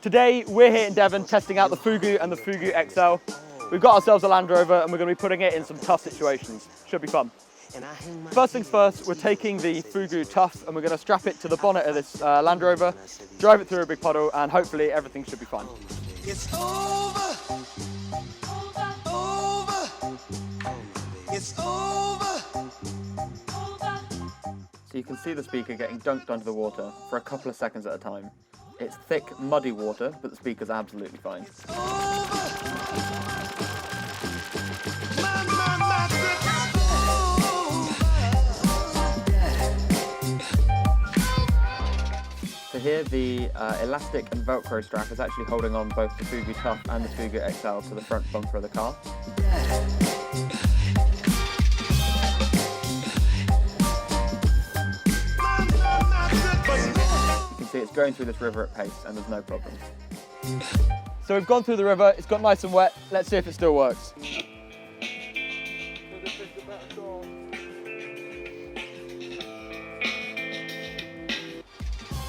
Today we're here in Devon testing out the Fugoo and the Fugoo XL. We've got ourselves a Land Rover and we're going to be putting it in some tough situations. Should be fun. First things first, we're taking the Fugoo Tough and we're going to strap it to the bonnet of this Land Rover, drive it through a big puddle, and hopefully everything should be fine. It's over. Over. It's over. So you can see the speaker getting dunked under the water for a couple of seconds at a time. It's thick, muddy water, but the speaker's absolutely fine. So here the elastic and Velcro strap is actually holding on both the Fugoo Tough and the Fugoo XL to the front bumper of the car. You can see it's going through this river at pace and there's no problem. So we've gone through the river, it's got nice and wet, let's see if it still works.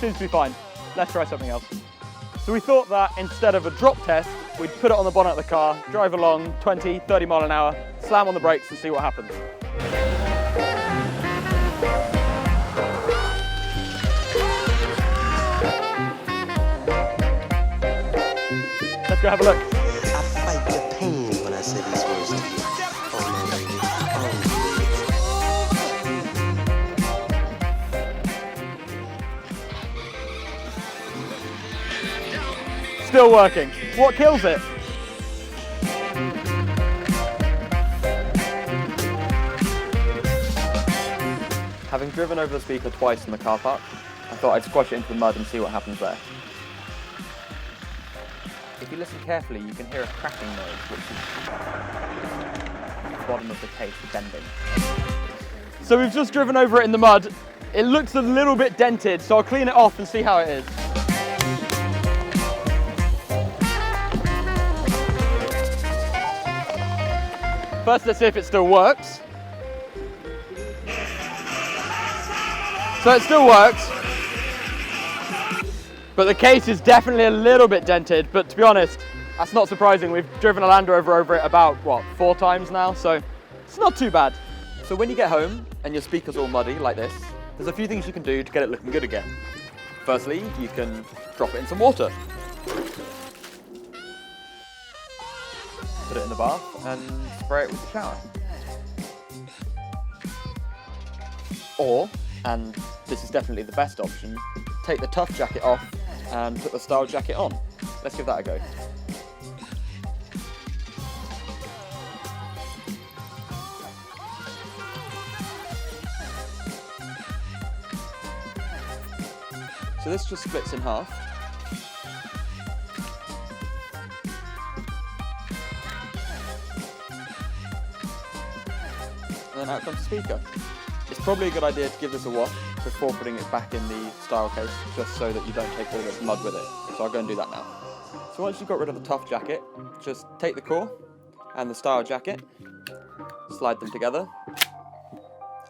Seems to be fine. Let's try something else. So we thought that instead of a drop test, we'd put it on the bonnet of the car, drive along 20, 30 mile an hour, slam on the brakes and see what happens. Let's go have a look. I fight the pain when I say these words to you. Oh, my lady. Still working. What kills it? Having driven over the speaker twice in the car park, I thought I'd squash it into the mud and see what happens there. If you listen carefully, you can hear a cracking noise, which is the bottom of the case bending. So we've just driven over it in the mud. It looks a little bit dented, so I'll clean it off and see how it is. First, let's see if it still works. So it still works, but the case is definitely a little bit dented, but to be honest, that's not surprising. We've driven a Land Rover over it about, what, 4 times now, so it's not too bad. So when you get home and your speaker's all muddy like this, there's a few things you can do to get it looking good again. Firstly, you can drop it in some water. Put it in the bath and spray it with the shower. Or, and this is definitely the best option, take the tough jacket off and put the style jacket on. Let's give that a go. So this just splits in half. And then out comes the speaker. It's probably a good idea to give this a wash before putting it back in the style case, just so that you don't take all this mud with it. So I'll go and do that now. So once you've got rid of the tough jacket, just take the core and the style jacket, slide them together,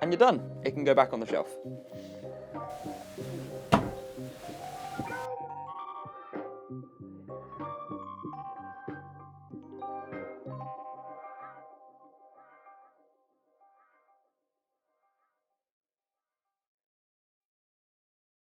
and you're done. It can go back on the shelf.